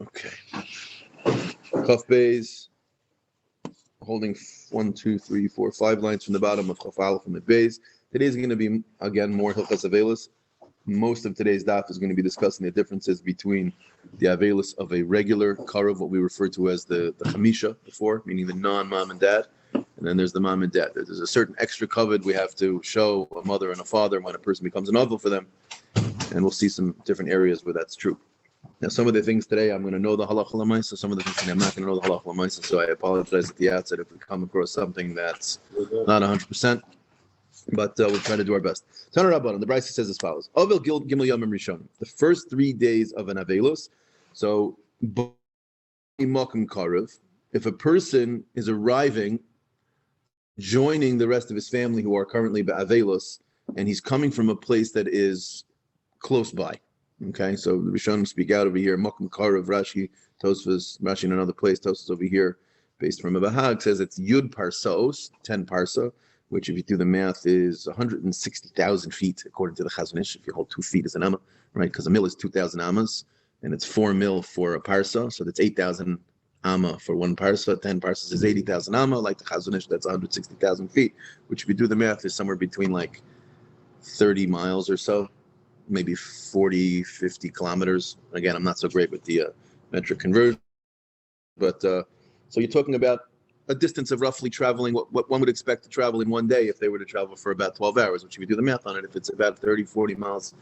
Okay. Chaf Beis, holding 1, 2, 3, 4, 5 lines from the bottom of Chaf Aleph and the Beis. Today's going to be, again, more Hilchas Avelis. Most of today's daf is going to be discussing the differences between the Avelis of a regular Karev, what we refer to as the Chamisha before, meaning the non-mom and dad. And then there's the mom and dad. There's a certain extra covet we have to show a mother and a father when a person becomes an Avel for them. And we'll see some different areas where that's true. Now, some of the things today, I'm going to know the halacha l'maisa. Some of the things today, I'm not going to know the halacha l'maisa. So I apologize at the outset if we come across something that's not 100%. But we'll try to do our best. Taner Rabbanan, the Brisa says as follows: Avel Gimel Yomim Rishonim. The first 3 days of an Avelos. So, Makom Karev. If a person is arriving, joining the rest of his family who are currently Avelos, and he's coming from a place that is close by. Okay, so the Rishonim speak out over here. Makom Karev, Rashi, Tosfos, Rashi in another place. Tosfos over here, based from a Bahag, says it's Yud Parsos, 10 parsa, which if you do the math is 160,000 feet according to the Chazon Ish. If you hold 2 feet as an amma, right? Because a mil is 2,000 ammas, and it's 4 mil for a parsa, so that's 8,000 amma for 1 parsa. 10 parsas is 80,000 amma. Like the Chazon Ish, that's 160,000 feet, which if you do the math is somewhere between like 30 miles or so, maybe 40, 50 kilometers. Again, I'm not so great with the metric conversion, but so you're talking about a distance of roughly traveling what one would expect to travel in one day if they were to travel for about 12 hours, which if you do the math on it, if it's about 30, 40 miles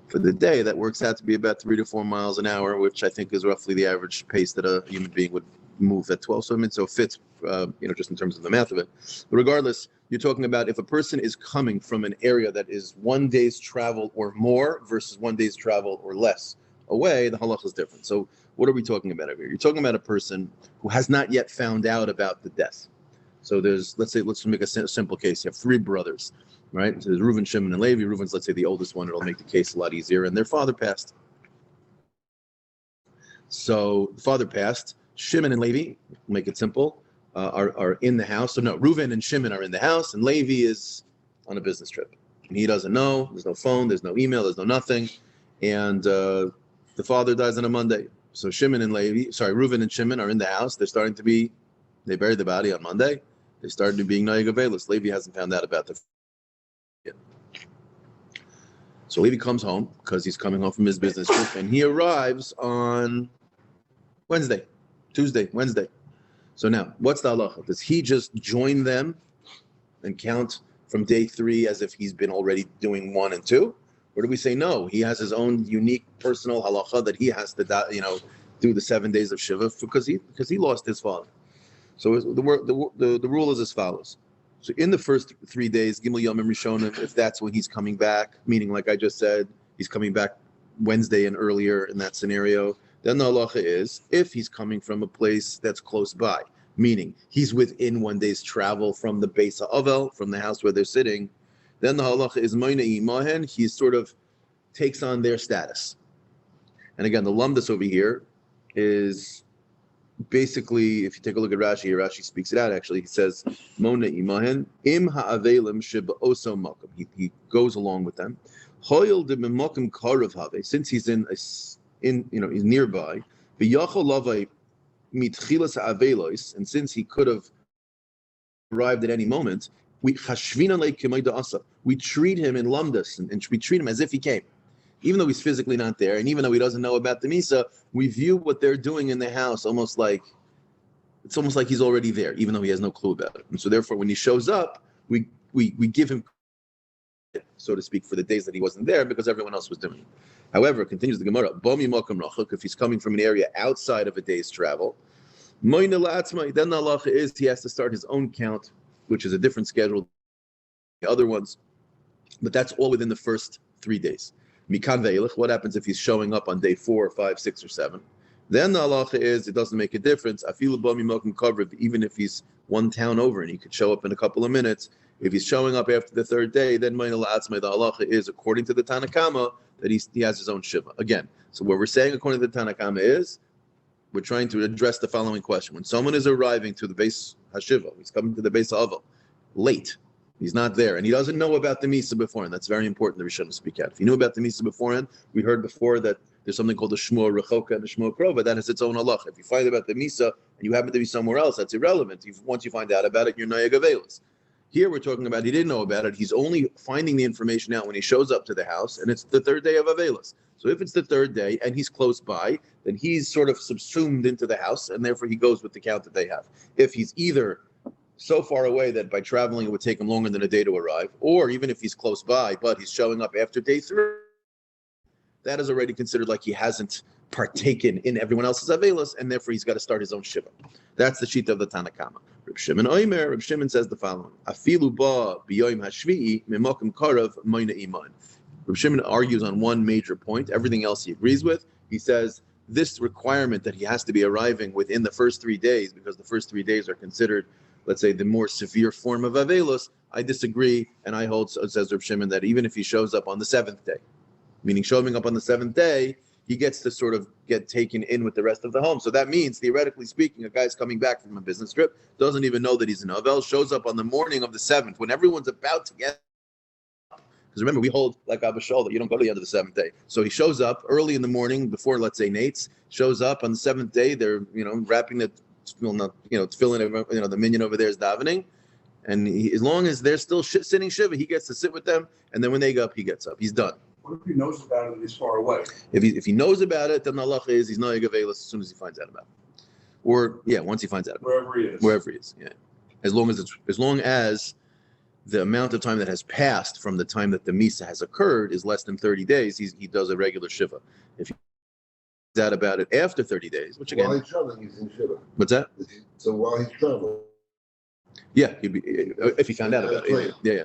for the day, that works out to be about 3 to 4 miles an hour, which I think is roughly the average pace that a human being would move at 12. So it fits, just in terms of the math of it. But regardless, you're talking about if a person is coming from an area that is 1 day's travel or more versus 1 day's travel or less away, the halach is different. So what are we talking about over here? You're talking about a person who has not yet found out about the death. So let's make a simple case. You have 3 brothers, right? So there's Reuven, Shimon, and Levi. Reuven's, let's say, the oldest one. It'll make the case a lot easier. And their father passed. So the father passed. Shimon and Levi, make it simple, are in the house. So no, Reuven and Shimon are in the house, and Levi is on a business trip. And he doesn't know. There's no phone. There's no email. There's no nothing. And the father dies on a Monday. So Reuven and Shimon are in the house. They buried the body on Monday. They started being Noyeg Avelis. Levi hasn't found out about the yet. So Levi comes home because he's coming home from his business trip, and he arrives on Tuesday, Wednesday. So now, what's the halacha? Does he just join them and count from day 3 as if he's been already doing 1 and 2? Or do we say no? He has his own unique personal halacha that he has to, do the 7 days of shiva because he lost his father. So the rule is as follows. So in the first 3 days, Gimel Yomim Rishonim, if that's when he's coming back, meaning like I just said, he's coming back Wednesday and earlier in that scenario, then the halacha is if he's coming from a place that's close by, meaning he's within 1 day's travel from the Beis HaAvel, from the house where they're sitting, then the halacha is Moed Kattan. He sort of takes on their status. And again, the lumdus over here is basically, if you take a look at Rashi speaks it out actually. He says, Moed Kattan, im ha'avelim sheba'oso makom. He goes along with them. Hoyel de b'makom karev have, since he's he's nearby. V'yachol lavai mitchilas ha'avelos, and since he could have arrived at any moment, we treat him in lumdus, and we treat him as if he came. Even though he's physically not there, and even though he doesn't know about the Misa, we view what they're doing in the house almost like he's already there, even though he has no clue about it. And so therefore, when he shows up, we give him, so to speak, for the days that he wasn't there because everyone else was doing it. However, continues the Gemara, if he's coming from an area outside of a day's travel, then the halacha is he has to start his own count, which is a different schedule than the other ones, but that's all within the first 3 days. Mikan ve'ilach, what happens if he's showing up on day 4, 5, 6, or 7? Then the halacha is it doesn't make a difference. Even if he's 1 town over and he could show up in a couple of minutes, if he's showing up after the 3rd day, then the halacha is, according to the Tanakama, that he has his own shiva. Again, so what we're saying according to the Tanakama is, we're trying to address the following question. When someone is arriving to the base Hashiva, he's coming to the base Ha'avel, late, he's not there, and he doesn't know about the Misa beforehand. That's very important that we shouldn't speak out. If he knew about the Misa beforehand, we heard before that There's something called the Shmuah Rechoka and the Shmuah Krova that has its own halacha. If you find about the Misa and you happen to be somewhere else, that's irrelevant. Once you find out about it, you're Nayag Avelis. Here we're talking about he didn't know about it. He's only finding the information out when he shows up to the house, and it's the third day of Avelis. So if it's the third day and he's close by, then he's sort of subsumed into the house, and therefore he goes with the count that they have. If he's either so far away that by traveling it would take him longer than a day to arrive, or even if he's close by, but he's showing up after day 3, that is already considered like he hasn't partaken in everyone else's Avelis, and therefore he's got to start his own Shiva. That's the sheet of the Tanakama. Reb Shimon Oimer, Reb Shimon says the following: Afilu ba biyoyim hashvi'i memokim karav moina iman. Reb Shimon argues on one major point. Everything else he agrees with. He says this requirement that he has to be arriving within the first 3 days, because the first 3 days are considered, let's say, the more severe form of Avelos. I disagree, and I hold, says Reb Shimon, that even if he shows up on the 7th day, meaning showing up on the 7th day, he gets to sort of get taken in with the rest of the home. So that means, theoretically speaking, a guy's coming back from a business trip, doesn't even know that he's an Avel, shows up on the morning of the 7th when everyone's about to get. Because remember, we hold like Abba Shol that you don't go to the end of the 7th day. So he shows up early in the morning before, let's say, Nate's, shows up on the 7th day. They're, wrapping the, filling, the minion over there is davening. And as long as they're still sitting Shiva, he gets to sit with them. And then when they go up, he gets up. He's done. What if he knows about it and he's far away? If he knows about it, then the halacha is he's Nayag Avelis as soon as he finds out about it. Or, once he finds out about it. Wherever he is, yeah. As long as the amount of time that has passed from the time that the Misa has occurred is less than 30 days, he does a regular Shiva. If he finds out about it after 30 days, which again... While he's traveling, he's in Shiva. What's that? So while he's traveling... Yeah, if he found out about it. Yeah,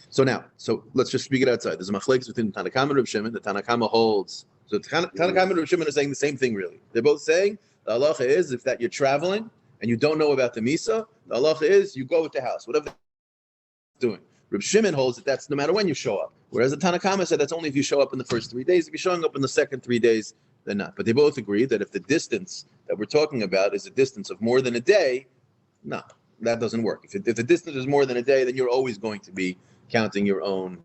100%. So let's just speak it outside. There's a machlekes within Tanakama and Reb Shimon. The Tanakama holds. So Tanakama and Reb Shimon are saying the same thing, really. They're both saying the halacha is if that you're traveling and you don't know about the Misa, the halacha is you go with the house, whatever they're doing. Reb Shimon holds that that's no matter when you show up. Whereas the Tanakama said that's only if you show up in the first 3 days. If you're showing up in the second 3 days, then not. But they both agree that if the distance that we're talking about is a distance of more than a day, no. That doesn't work. If the distance is more than a day, then you're always going to be counting your own.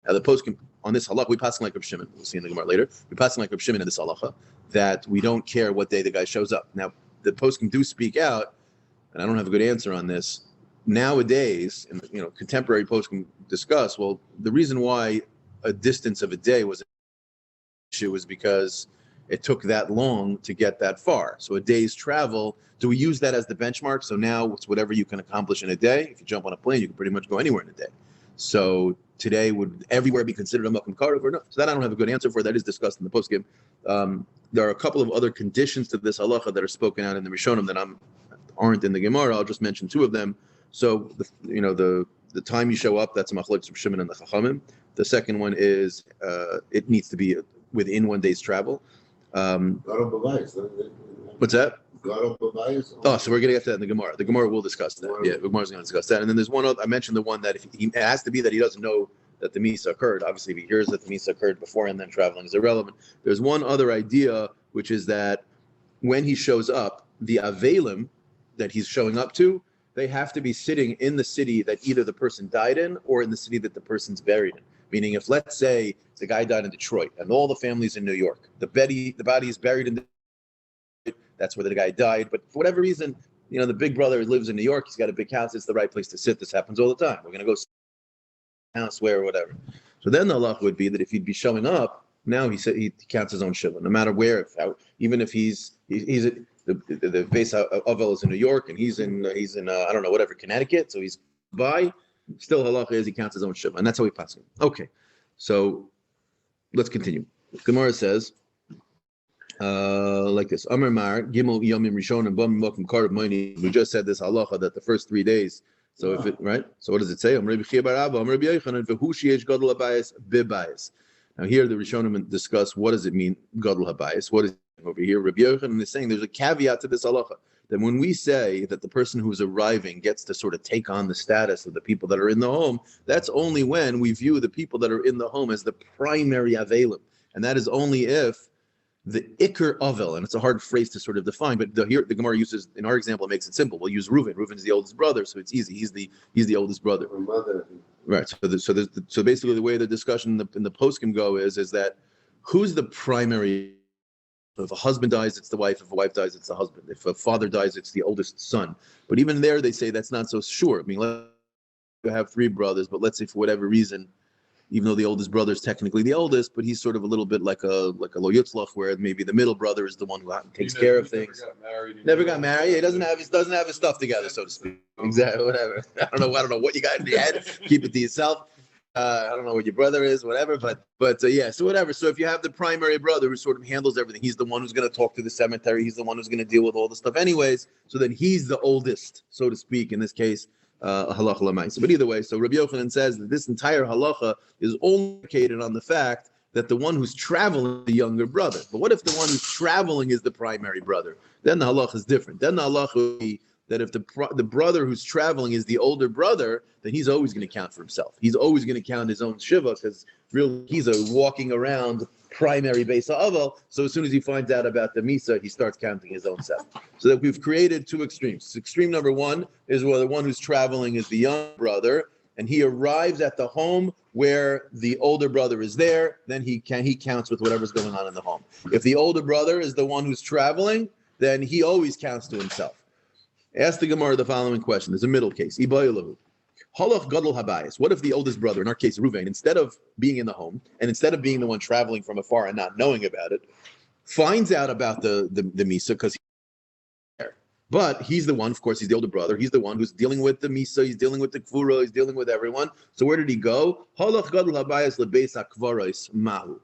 Now, the poskim on this halacha, we pass like Reb Shimon. We'll see in the Gemara later. We pass like Reb Shimon in this halacha that we don't care what day the guy shows up. Now, the poskim do speak out, and I don't have a good answer on this. Nowadays, and contemporary poskim discuss. Well, the reason why a distance of a day was an issue is because it took that long to get that far. So a day's travel. Do we use that as the benchmark? So now it's whatever you can accomplish in a day. If you jump on a plane, you can pretty much go anywhere in a day. So today, would everywhere be considered a Makom Karev or not? So that I don't have a good answer for. That is discussed in the postgame. There are a couple of other conditions to this halacha that are spoken out in the Rishonim that aren't in the Gemara. I'll just mention 2 of them. So the time you show up, that's a machlokes of Shimon and the Chachamim. The second one is it needs to be within 1 day's travel. What's that? Oh, so we're going to get to that in the Gemara. The Gemara will discuss that. Yeah, the Gemara is going to discuss that. And then there's one other, I mentioned the one that it has to be that he doesn't know that the Misa occurred. Obviously, if he hears that the Misa occurred before and then traveling is irrelevant. There's one other idea, which is that when he shows up, the Avelim that he's showing up to, they have to be sitting in the city that either the person died in or in the city that the person's buried in. Meaning, if let's say the guy died in Detroit and all the family's in New York, the body is buried in Detroit. That's where the guy died. But for whatever reason, the big brother lives in New York. He's got a big house. It's the right place to sit. This happens all the time. We're going to go house where or whatever. So then the halacha would be that if he'd be showing up, now he counts his own shiva, no matter where. Even if he's the base of Ovel is in New York and he's in I don't know, whatever, Connecticut. So he's by. Still halacha is he counts his own shiva, and that's how we pass him. Okay, so let's continue. Gemara says. Like this. Amar Mar Gimel Yomim Rishon and Bam Mokim Karev Moini. We just said this halacha that the first 3 days. So if it right. So what does it say? Amar Rabbi Chia bar Abba, Amar Rabbi Yochanan, v'hu sheyesh gadol habayis bibayis. Now here the Rishonim discuss what does it mean gadol habayis. What is over here? Rabbi Yochanan is saying there's a caveat to this halacha that when we say that the person who's arriving gets to sort of take on the status of the people that are in the home, that's only when we view the people that are in the home as the primary avelim, and that is only if the Iker Avel, and it's a hard phrase to sort of define, but here the Gemara uses, in our example, it makes it simple. We'll use Reuven. Reuven is the oldest brother, so it's easy. He's the oldest brother. Right. So basically, the way the discussion in the poskim go is that who's the primary? If a husband dies, it's the wife. If a wife dies, it's the husband. If a father dies, it's the oldest son. But even there, they say that's not so sure. I mean, let's have three brothers, but let's say for whatever reason, even though the oldest brother is technically the oldest, but he's sort of a little bit like a lo yutzlach, where maybe the middle brother is the one who takes care of things. Never got married. He doesn't have his stuff together, so to speak. Exactly. Whatever. I don't know what you got in your head. Keep it to yourself. I don't know what your brother is, whatever. But yeah. So whatever. So if you have the primary brother who sort of handles everything, he's the one who's going to talk to the cemetery. He's the one who's going to deal with all the stuff, anyways. So then he's the oldest, so to speak, in this case. Halacha l'maisa. But either way, so Rabbi Yochanan says that this entire halacha is only located on the fact that the one who's traveling is the younger brother. But what if the one who's traveling is the primary brother? Then the halacha is different. Then the halacha would be that if the brother who's traveling is the older brother, then he's always going to count for himself. He's always going to count his own shiva because really he's a walking around primary base aval. So as soon as he finds out about the misa, he starts counting his own self. So that we've created two extremes. Extreme number one is where the one who's traveling is the young brother, and he arrives at the home where the older brother is there. Then he counts with whatever's going on in the home. If the older brother is the one who's traveling, then he always counts to himself. Ask the Gemara the following question. There's a middle case. Halach gadol habayis. What if the oldest brother, in our case Ruvain, instead of being in the home and instead of being the one traveling from afar and not knowing about it, finds out about the misa because he's there. But he's the one, of course, he's the older brother. He's the one who's dealing with the misa. He's dealing with the kfura. He's dealing with everyone. So where did he go? Halach gadol habayis lebeis hakvaros mahu.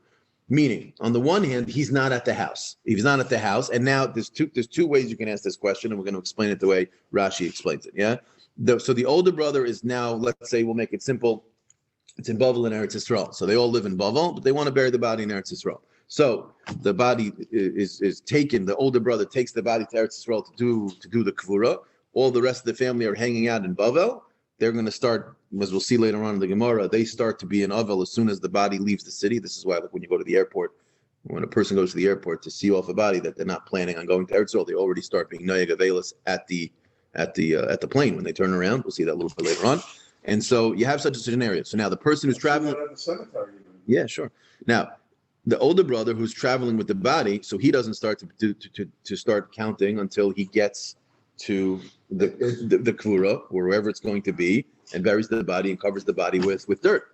Meaning, on the one hand, he's not at the house. He's not at the house, and now there's two ways you can ask this question, and we're going to explain it the way Rashi explains it. Yeah. So the older brother is now, let's say, we'll make it simple. It's in Bavel and Eretz Yisrael. So they all live in Bavel, but they want to bury the body in Eretz Yisrael. So the body is taken. The older brother takes the body to Eretz Yisrael to do the kvura. All the rest of the family are hanging out in Bavel. They're going to start, as we'll see later on in the Gemara, they start to be in Avel as soon as the body leaves the city. This is why, like, when you go to the airport, when a person goes to the airport to see off a body that they're not planning on going to Eretz Yisrael, they already start being Noyeg Avelis at the plane when they turn around. We'll see that a little bit later on. And so you have such a scenario. So now the person who's traveling, at the cemetery. yeah, sure. Now the older brother who's traveling with the body, so he doesn't start to start counting until he gets to the kvura, or wherever it's going to be, and buries the body and covers the body with dirt.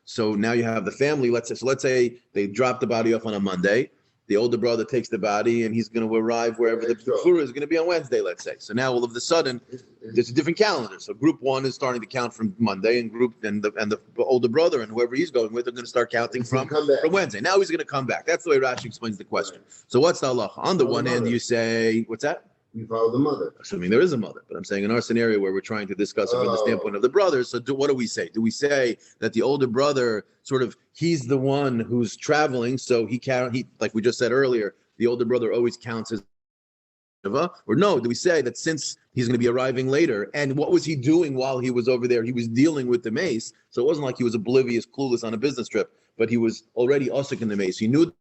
So now you have the family. Let's say they drop the body off on a Monday. The older brother takes the body and he's going to arrive wherever the kvura is going to be on Wednesday, let's say. So now all of a sudden there's a different calendar. So group one is starting to count from Monday, and the older brother and whoever he's going with are going to start counting from Wednesday. Now he's going to come back. That's the way Rashi explains the question. So what's the halacha? On the one hand, you say, what's that? You follow the mother. Assuming there is a mother, but I'm saying in our scenario where we're trying to discuss it from the standpoint of the brothers. So what do we say? Do we say that the older brother he's the one who's traveling, so he like we just said earlier, the older brother always counts as or no? Do we say that since he's going to be arriving later, and what was he doing while he was over there? He was dealing with the mace, so it wasn't like he was oblivious, clueless on a business trip, but he was already usik in the mace. He knew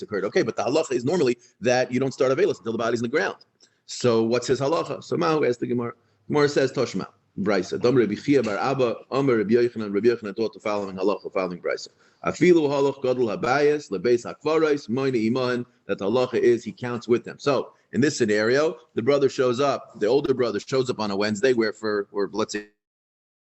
occurred. Okay, but the halacha is normally that you don't start avelis until the body's in the ground. So what's his halacha? So Mahu asks the Gemara. Gemara says Toshma Brisa. Dom Rabbi Chia bar Abba Omer Rabbi Yochanan. Rabbi Yochanan taught the following halacha, following Brisa. Afilu halach gadol habayis lebeis hakvaros moine iman. That the halacha is he counts with them. So in this scenario, the brother shows up. The older brother shows up on a Wednesday, or let's say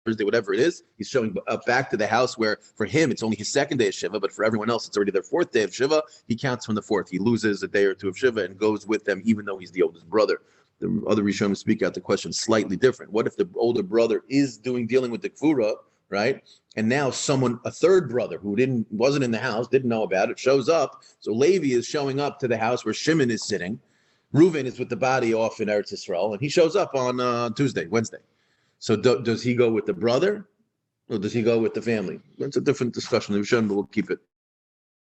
Thursday, whatever it is, he's showing up back to the house where for him it's only his second day of Shiva, but for everyone else it's already their fourth day of Shiva. He counts from the fourth. He loses a day or two of Shiva and goes with them, even though he's the oldest brother. The other Rishonim speak out the question slightly different. What if the older brother is dealing with the Kfura, right? And now a third brother who wasn't in the house, didn't know about it, shows up. So Levi is showing up to the house where Shimon is sitting. Reuven is with the body off in Eretz Yisrael, and he shows up on Wednesday. So does he go with the brother, or does he go with the family? That's a different discussion. But we'll keep it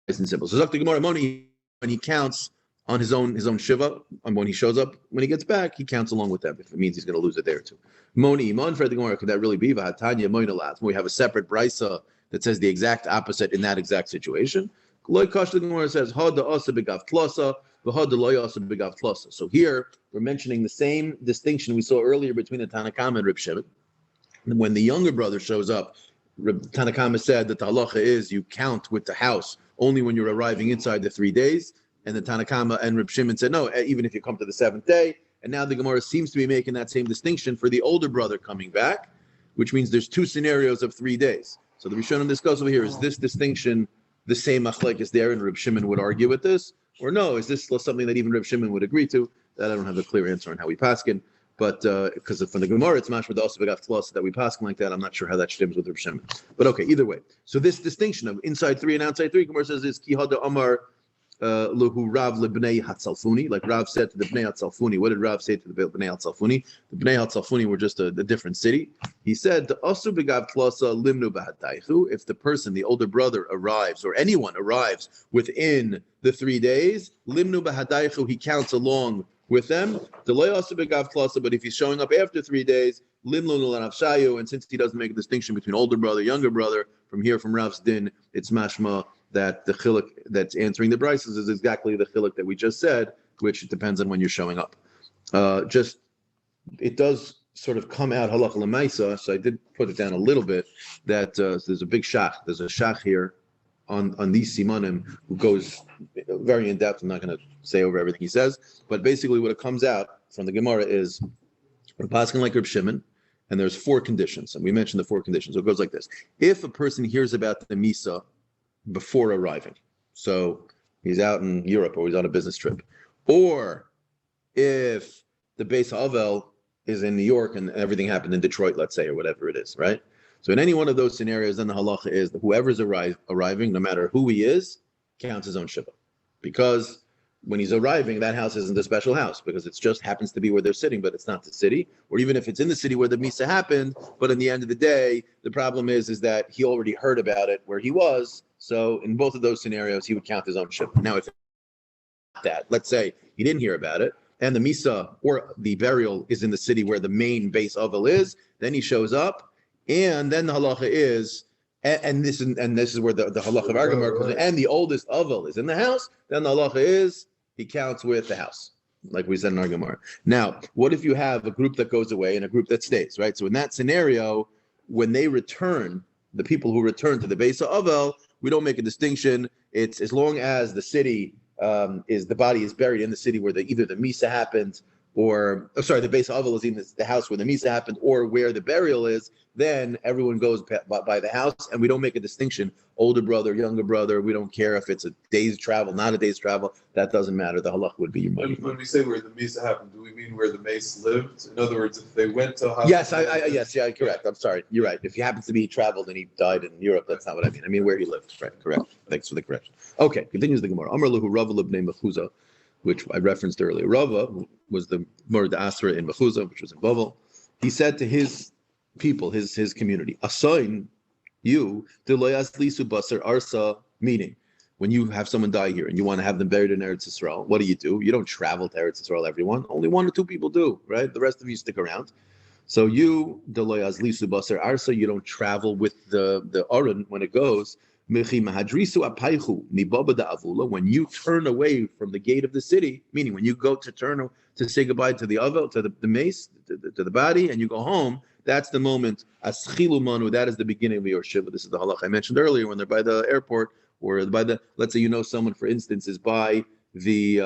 nice and simple. So Dr. Gemara Moni, when he counts on his own shiva, and when he shows up, when he gets back, he counts along with them. If it means he's going to lose a day or two. Moni Iman for the Gemara, could that really be Vahatanya Moinalat? We have a separate brisa that says the exact opposite in that exact situation. Loy Kash the Gemara says Hada Asa Begav Tlasa. So here we're mentioning the same distinction we saw earlier between the Tanakh and Reb Shimon. When the younger brother shows up Tanakama said that the halacha is you count with the house only when you're arriving inside the 3 days. And the Tanakama and Reb Shimon said, no, even if you come to the 7th day. And now the Gemara seems to be making that same distinction for the older brother coming back, which means there's 2 scenarios of 3 days. So the Rishonim discuss over here, is this distinction the same machlekes there, and Reb Shimon would argue with this? Or no, is this something that even Reb Shimon would agree to? That I don't have a clear answer on how we paskin. But because from the Gemara, it's mashma also begav tlos that we paskin like that. I'm not sure how that stems with Reb Shimon. But okay, either way. So this distinction of inside 3 and outside 3, Gemara says is ki hada amar Luhu Rav lebnei Hatzalfuni, like Rav said to the Bnei Hatzalfuni. What did Rav say to the Bnei Hatzalfuni? The Bnei Hatzalfuni were just a different city. He said, "Asu begav tlasa limnu b'hadaychu." If the person, the older brother, arrives, or anyone arrives within the 3 days, limnu b'hadaychu, he counts along with them. The loy asu begav tlasa, but if he's showing up after 3 days, limlu nulanavshayu, and since he doesn't make a distinction between older brother, younger brother, from Rav's din, it's mashma that the chiluk that's answering the brises is exactly the chiluk that we just said, which depends on when you're showing up. It does sort of come out halacha l'maisa, so I did put it down a little bit, that there's a big shach. There's a shach here on these simanim who goes very in depth. I'm not going to say over everything he says, but basically what it comes out from the Gemara is we're passing like Reb Shimon, and there's 4 conditions, and we mentioned the 4 conditions. So it goes like this: if a person hears about the misa before arriving, so he's out in Europe or he's on a business trip, or if the base Havel is in New York and everything happened in Detroit, let's say, or whatever it is, right? So in any one of those scenarios, then the halacha is that whoever's arriving, no matter who he is, counts his own shiva, because when he's arriving, that house isn't a special house because it just happens to be where they're sitting, but it's not the city. Or even if it's in the city where the misa happened, but in the end of the day, the problem is that he already heard about it where he was. So in both of those scenarios, he would count his own shiva. Now, if that, let's say he didn't hear about it, and the misa or the burial is in the city where the main base oval is, then he shows up, and then the halacha is, and this is where the halacha of Argamar comes in, and the oldest oval is in the house, then the halacha is he counts with the house, like we said in our Gemara. Now, what if you have a group that goes away and a group that stays, right? So in that scenario, when they return, the people who return to the base of Avel, we don't make a distinction. It's as long as the city the body is buried in the city where either the Misa happened, or the base of Avel is in the house where the Misa happened, or where the burial is, then everyone goes by the house, and we don't make a distinction. Older brother, younger brother, we don't care if it's a day's travel, not a day's travel. That doesn't matter. The halach would be your money. When we say where the Misa happened, do we mean where the mace lived? In other words, if they went to hospital... Yes, correct. I'm sorry. You're right. If he happens to be traveled and he died in Europe, that's not what I mean. I mean where he lived. Right, correct. Thanks for the correction. Okay, continues the Gemara. Amar lahu Rava l'bnei Mechuzah, which I referenced earlier. Rava was the Moed Asra in Mechuzah, which was in Bavel. He said to his people, his community, assign you to loyas lisu basar arsa, meaning when you have someone die here and you want to have them buried in Eretz Yisrael, what do? You don't travel to Eretz Yisrael, everyone. Only 1 or 2 people do, right? The rest of you stick around. So you, the loyas lisu basar arsa, you don't travel with the aron when it goes. When you turn away from the gate of the city, meaning when you go to say goodbye to the avel, to the mace, to the body, and you go home, that's the moment. Aschilu manu, that is the beginning of your shiva. This is the halach I mentioned earlier when they're by the airport, or by let's say someone, for instance, is by the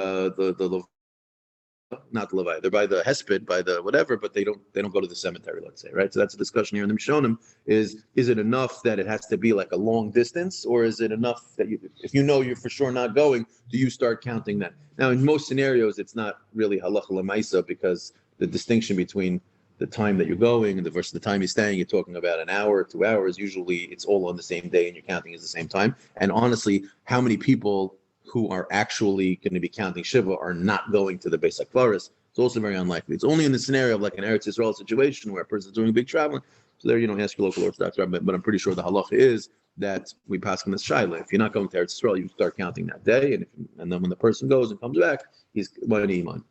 not the Levi, they're by the Hesped, by the whatever, but they don't go to the cemetery, let's say, right? So that's a discussion here in the Mishonim, is it enough that it has to be like a long distance, or is it enough that if you're for sure not going, do you start counting that? Now, in most scenarios, it's not really halacha l'maisa, because the distinction between the time that you're going and versus the time you're staying, you're talking about an hour, 2 hours. Usually it's all on the same day and you're counting at the same time. And honestly, how many people who are actually going to be counting Shiva are not going to the Beis HaKvaris? It's also very unlikely. It's only in the scenario of like an Eretz Yisrael situation where a person's doing big traveling. So there you don't ask your local Orthodox rabbi, but I'm pretty sure the halacha is that we pass on this shaila. If you're not going to Eretz Yisrael, you start counting that day, and then when the person goes and comes back, he's one iman.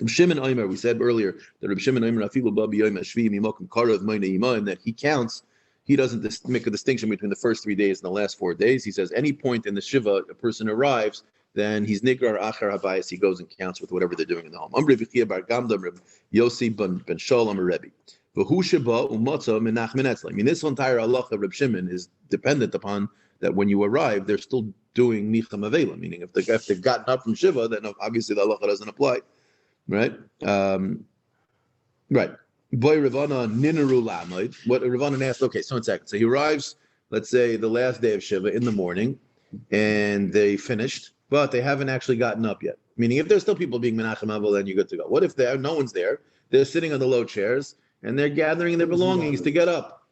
Reb Shimon Omer, we said earlier that Reb Shimon Omer afilu ba b'yom hashvi mimokum karav mayne iman, that he counts. He doesn't make a distinction between the first 3 days and the last 4 days. He says any point in the shiva a person arrives, then he's nigrar achar habayis. He goes and counts with whatever they're doing in the home. Amr v'chia bar gamdam Reb Yossi ben Shalom Rebbe. V'hu sheba u'matzah menachmin etzla. I mean, this entire halacha of Reb Shimon is dependent upon that when you arrive, they're still doing nicham avela, meaning if they've gotten up from Shiva, then obviously the halacha doesn't apply, right? Right. Boy Ravana Ninaru Lamoid. What Ravana asked, okay, so 1 second. So he arrives, let's say, the last day of Shiva in the morning, and they finished, but they haven't actually gotten up yet. Meaning, if there's still people being Menachem Avel, then you're good to go. What if no one's there? They're sitting on the low chairs, and they're gathering their belongings to get up,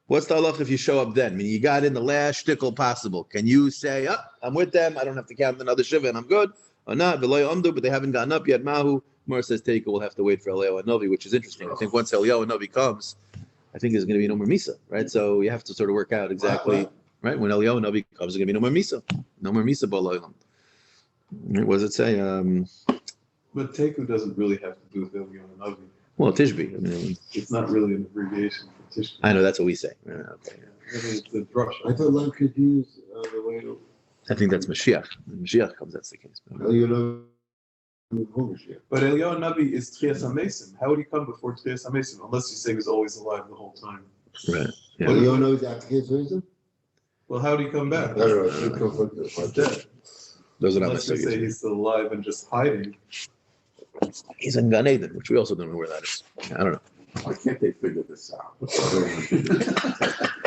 What's the halach if you show up then? I mean, you got in the last shtickle possible. Can you say, I'm with them, I don't have to count another Shiva, and I'm good? Or not, but they haven't gotten up yet. Mahu. Gemara says Teika will have to wait for Eliyahu and Novi, which is interesting. I think once Eliyahu and Novi comes, I think there's going to be no more Misa, right? So you have to sort of work out exactly, right? When Eliyahu and Novi comes, there's going to be no more Misa. No more Misa B'Olam. What does it say? But Teku doesn't really have to do with Eliyahu and Novi. Well, Tishbi. I mean, it's not really an abbreviation for Tishbi. I know, that's what we say. Okay. It's the drush. I thought Lam could use the way to. I think that's Mashiach. When Mashiach comes, that's the case. But Eliyahu Navi is Tchias HaMesim. How would he come before Tchias HaMesim? Unless you say he was always alive the whole time. Right. Yeah. Well, you know that case reason? Well, how would he come back? No, it comes like this. Dead. Those are not Unless you say necessarily. he's still alive and just hiding. He's in Gan Eden, which we also don't know where that is. I don't know. Why can't they figure this out?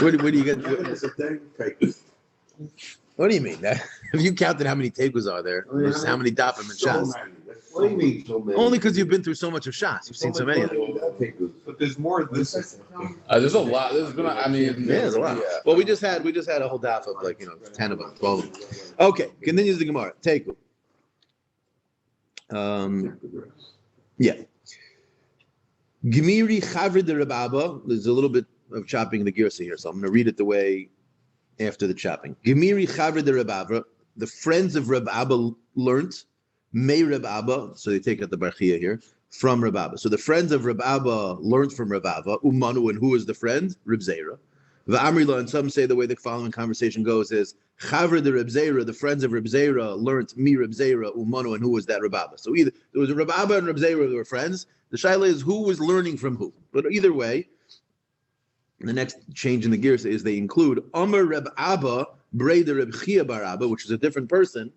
Where do you get? It's a thing. What do you mean? Have you counted how many tekus are there versus how many dapim and shots? What do you mean so many? Only because you've been through so much of shots. You've seen so many of them. But there's more than this. There's a lot. There's gonna. I mean, Yeah, there's a lot. Yeah. Well, we just had a whole daf of 10 of them, 12 of them. Okay, continues the Gemara. Teku. Yeah. Gemiri Chavrid de Rababa. There's a little bit of chopping the girsa here, so I'm going to read it the way after the chopping. Gemiri Chavrid de Rababa. The friends of Reb Abba learnt. May Reb Abba. So they take out the barchia here from Reb Abba. So the friends of Reb Abba learnt from Reb Abba. Umanu, and who was the friend? Reb Zera. V'amrila, and some say the way the following conversation goes is Chavra de Reb Zera, the friends of Reb Zera learnt me Reb Zera Umanu, and who was that Reb Abba? So either there was a Reb Abba and Reb Zera who were friends. The shaila is who was learning from who. But either way, the next change in the gears is they include Amar Reb Abba Breda Reb Chia Bar Abba, which is a different person.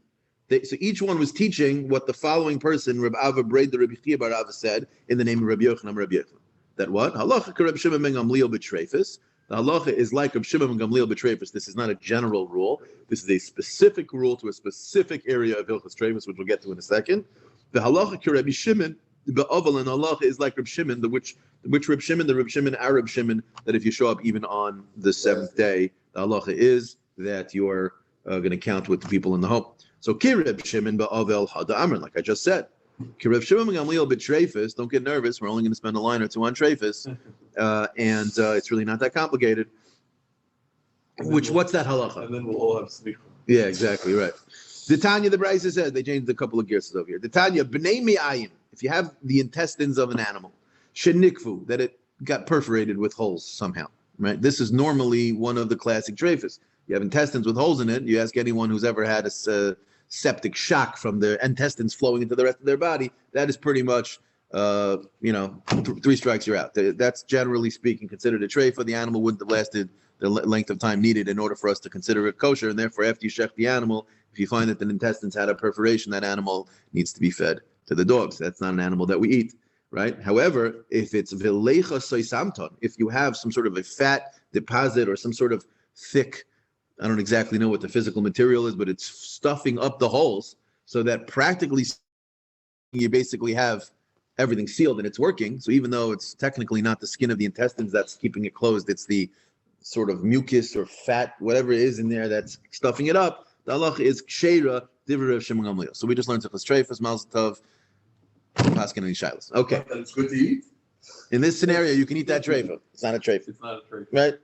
So each one was teaching what the following person, Reb Abba Breda Reb Chia Bar Abba, said in the name of Reb Yochanan Reb Yochanan. That what? Halacha Reb Shimon ben Gamliel b'Treifus. The halacha is like Reb Shimon ben Gamliel b'Treifus. This is not a general rule. This is a specific rule to a specific area of Hilchos Treifus, which we'll get to in a second. The halacha Reb Shimon b'Oval, and halacha is like Reb Shimon, the Reb Shimon, our Reb Shimon, that if you show up even on the seventh day, the halacha is that you're going to count with the people in the home. So Reb Shimon b'Oval hada amr, like I just said. Reb Shimon ben Gamliel b'Treifus. Don't get nervous. We're only going to spend a line or two on Treifus, and it's really not that complicated. What's that halacha? And then we'll all have slicha. Yeah, exactly right. The Tanya, the Brisa says they changed a couple of gears over here. The Tanya, b'nei mi'ayin. If you have the intestines of an animal, shenikfu, that it got perforated with holes somehow. Right. This is normally one of the classic Treifus. You have intestines with holes in it. You ask anyone who's ever had a septic shock from their intestines flowing into the rest of their body, that is pretty much, 3 strikes, you're out. That's generally speaking considered a treifa. The animal wouldn't have lasted the length of time needed in order for us to consider it kosher, and therefore after you shech the animal, if you find that the intestines had a perforation, that animal needs to be fed to the dogs. That's not an animal that we eat, right? However, if it's velecha soisamton, if you have some sort of a fat deposit or some sort of thick, I don't exactly know what the physical material is, but it's stuffing up the holes so that practically you basically have everything sealed and it's working. So even though it's technically not the skin of the intestines that's keeping it closed, it's the sort of mucus or fat, whatever it is in there that's stuffing it up. The halach is ksheira divrei Reb Shimon Gamliel. So we just learned Sefas Treifus, Mazel Tov, Paskin and Shilas. Okay. It's good to eat. In this scenario, you can eat that treifa. It's not a treifa, It's not a treifa. right?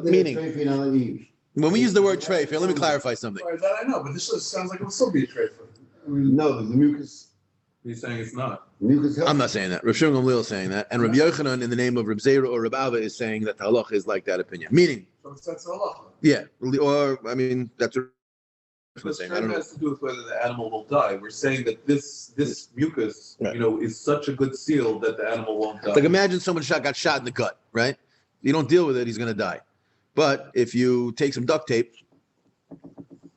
Meaning. When we use the word treifa, let me clarify something. Right, that I know, but this sounds like it will still be a trade for. No, there's the mucus. He's saying it's not. Mucus helps. I'm not saying that. Reb Shimon Gamliel is saying that, and Reb Yochanan, in the name of Reb Zera or Reb Abba, is saying that the halach is like that opinion. Meaning, So it's that's halacha. yeah, or I mean, that's what But saying, I treif don't know. has to do with whether the animal will die. We're saying that this mucus, Right. is such a good seal that the animal won't die. Like imagine someone got shot in the gut, right? You don't deal with it, he's going to die. But if you take some duct tape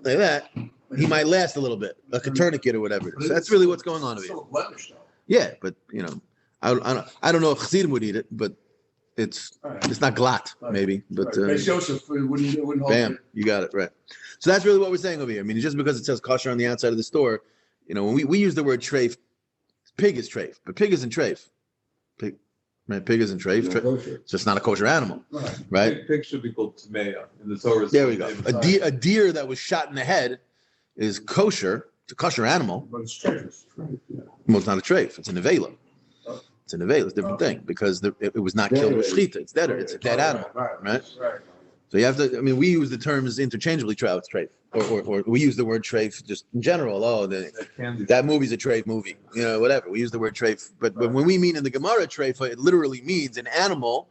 like that, he might last a little bit, like a tourniquet or whatever it is. So that's really what's going on over here. Still a blemish, though. Yeah, but I don't know if Chassidim would eat it, but it's All right. not glatt, Right. maybe. But Right. Beis Yosef wouldn't hold bam, it. you got it right. So that's really what we're saying over here. I mean, just because it says kosher on the outside of the store, when we use the word treif, pig is treif, but pig isn't treif. Pig, right? Pig isn't treif. It's just not a kosher animal, right? Pig should be called tamea in the Torah. There we go. A deer that was shot in the head is kosher. It's a kosher animal. But it's treif. Well, it's not a treif. It's a nevela. It's a nevela. It's a different thing because it was not killed with shechita. It's deader. It's a dead animal, right? So you have to. I mean, we use the terms interchangeably. Treif, or we use the word treif just in general. Oh, that movie's a treif movie. Whatever. We use the word treif, but when we mean in the Gemara treifa, it literally means an animal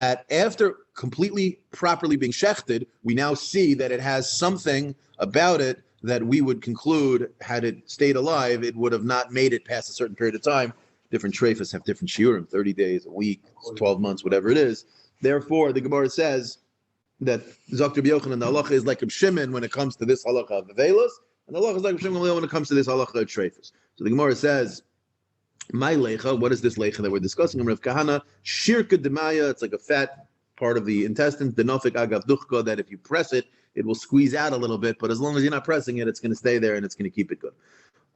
that after completely properly being shechted, we now see that it has something about it that we would conclude, had it stayed alive, it would have not made it past a certain period of time. Different treifas have different shiurim, 30 days, a week, 12 months, whatever it is. Therefore, the Gemara says that Dr. Yochanan, the halacha is like a Shimon when it comes to this halacha of Avelos, and the halacha is like a Shimon when it comes to this halacha of treifas. So the Gemara says, my lecha, what is this lecha that we're discussing? Rav Kahana, shirka demaya, it's like a fat part of the intestines, denofik agav duchka, that if you press it, it will squeeze out a little bit, but as long as you're not pressing it, it's going to stay there and it's going to keep it good.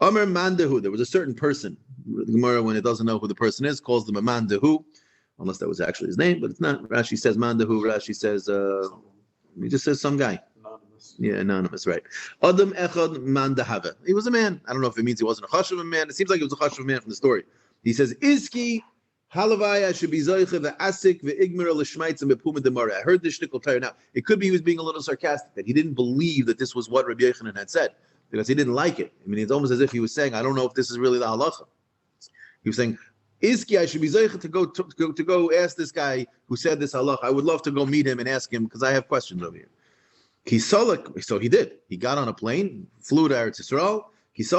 Amar mandahu, there was a certain person. The Gemara, when it doesn't know who the person is, calls them a mandahu, unless that was actually his name, but it's not. Rashi says mandahu. Rashi says, he just says some guy. Anonymous. Yeah, anonymous, right. Adam echad mandahava. He was a man. I don't know if it means he wasn't a chashuv man. It seems like he was a chashuv man from the story. He says, Iski halavaya should be zoiche ve'asik ve'igmir l'shmaitz and bepuma demara. I heard this shtickle tire. Now, it could be he was being a little sarcastic, that he didn't believe that this was what Rabbi Yochanan had said, because he didn't like it. I mean, it's almost as if he was saying, I don't know if this is really the halacha. He was saying, Iski, I should be zeicha to go ask this guy who said this halacha. I would love to go meet him and ask him because I have questions over here. So he did. He got on a plane, flew to Eretz Yisrael. This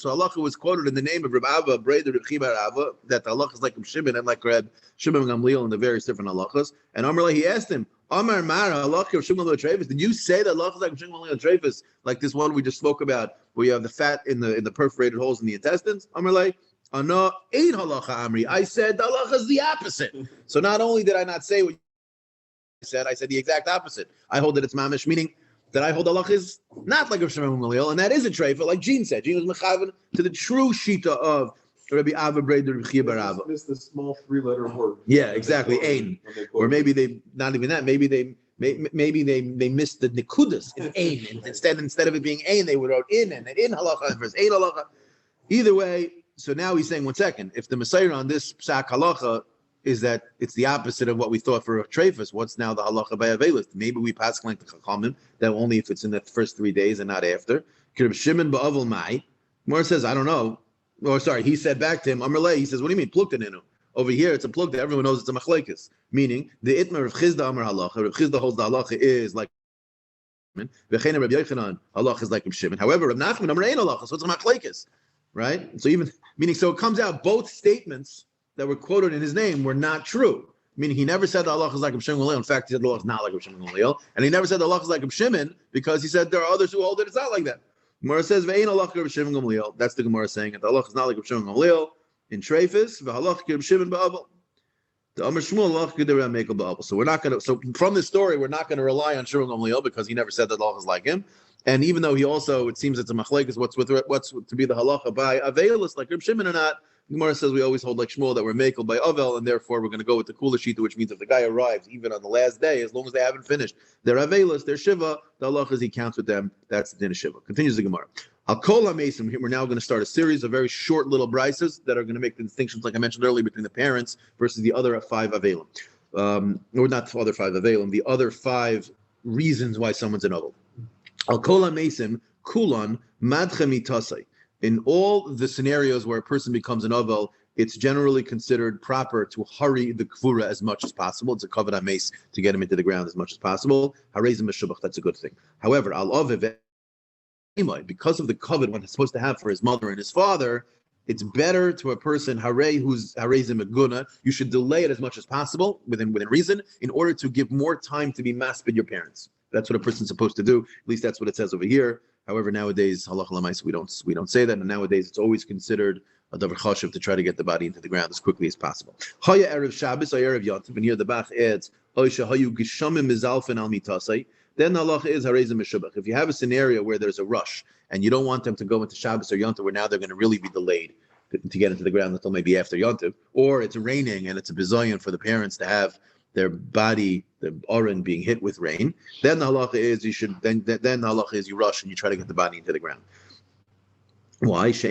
halacha was quoted in the name of Reb Abba Breder Reb Chi bar Abba, that the halacha is like Reb Shimon and like Reb Shimon Gamliel and the various different halachas. And Amar, he asked him, Amar Mara halacha of Shimon Treifus. Did you say that halacha is like Shimon Treifus, like this one we just spoke about, where you have the fat in the perforated holes in the intestines? Amar, Ana ain't halacha Amri. I said the halacha is the opposite. So not only did I not say what you said, I said the exact opposite. I hold that it's mamish, meaning that I hold halacha is not like Rav Shimon Gamliel, and that is a treifa, like Gene said. Gene was mechaven to the true shita of Rabbi Abba Breder Reb Chi bar Abba. Missed the small 3-letter word. Yeah, exactly. Ein. Or maybe they not even that. Maybe they missed the nikudas in ein. And instead of it being ein, they would wrote in and in halacha versus ein halacha. Either way, so now he's saying 1 second. If the Messiah on this psak halacha is that it's the opposite of what we thought for a treifus, what's now the halacha by Avelis? Maybe we pass like the chachamim that only if it's in the first 3 days and not after. Reb Shimon ba'avel mai. Mor says, I don't know. Or sorry, he said back to him, Amrlei, he says, what do you mean, plukta ninu? Over here, it's a plukta, everyone knows it's a machlekes. Meaning, the itmar of Chizda Amar halacha, Reb Chizda holds the halacha is like V'chein Reb Yochanan, halacha is like Reb Shimon. However, Reb Nachman, Amar ein halacha, so it's a machlekes. Right? So it comes out both statements that were quoted in his name were not true. Meaning he never said the halacha is like Reb Shimon Gamliel. In fact, he said the halacha is not like Reb Shimon Gamliel. And he never said the halacha is like Reb Shimon because he said there are others who hold it, it's not like that. Gemara says, "Ve'ein halacha Reb Shimon Gamliel." That's the Gemara saying it. The halacha is not like Reb Shimon Gamliel in treifus. V'halacha Reb Shimon ba'avel. The Amar Shmuel halacha k'derei mekel ba'avel. So we're not going to. So from this story, we're not going to rely on Shimon Gamliel because he never said that the halacha is like him. And even though he also, it seems it's a machlekes, what's to be the halacha by Avelis like Reb Shimon or not. Gemara says we always hold like Shmuel that we're mekel by Avel, and therefore we're going to go with the kula shita, which means if the guy arrives even on the last day, as long as they haven't finished their Avelis, their shiva, the halacha is he counts with them. That's the din of shiva. Continues the Gemara. Al kol hamesim. We're now going to start a series of very short little brises that are going to make the distinctions, like I mentioned earlier, between the parents versus the other 5 avelim, or not the other 5 avelim, the other 5 reasons why someone's an avel. Al kol hamesim kulan madchem itasai. In all the scenarios where a person becomes an avel, it's generally considered proper to hurry the kvura as much as possible. It's a kavod mace to get him into the ground as much as possible. Harezim meshubach, that's a good thing. However, al aviv, because of the kavod one is supposed to have for his mother and his father, it's better to a person who's harezim aguna. You should delay it as much as possible within reason in order to give more time to be maspid your parents. That's what a person's supposed to do. At least that's what it says over here. However, nowadays, halacha l'maisa, we don't say that, and nowadays it's always considered a davar chashuv to try to get the body into the ground as quickly as possible. Haya erev Shabbos, haya erev Yontif, and here the Bach adds, oisha hayu gishamim mizalfen al mitasai. Then the halacha is harezim meshubach. If you have a scenario where there's a rush and you don't want them to go into Shabbos or Yontif, where now they're going to really be delayed to get into the ground until maybe after Yontif, or it's raining and it's a bizayon for the parents to have their body, the oren being hit with rain, then the halacha is you should then the halacha is you rush and you try to get the body into the ground. Why? Which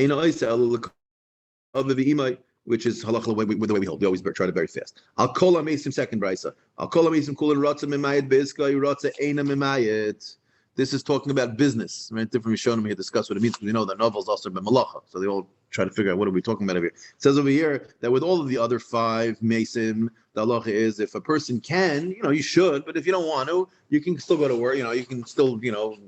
is halacha the way we hold. We always try to very fast. I'll call amesim second brisa. I'll call amesim kulin rotza mimayit bezka rotza eina mimayit. This is talking about business, right? Different Rishonim here discuss what it means because we know that novels also been malacha, so they all try to figure out what are we talking about over here. It says over here that with all of the other 5 mesim, the halacha is if a person can, you should, but if you don't want to, you can still go to work. You can still,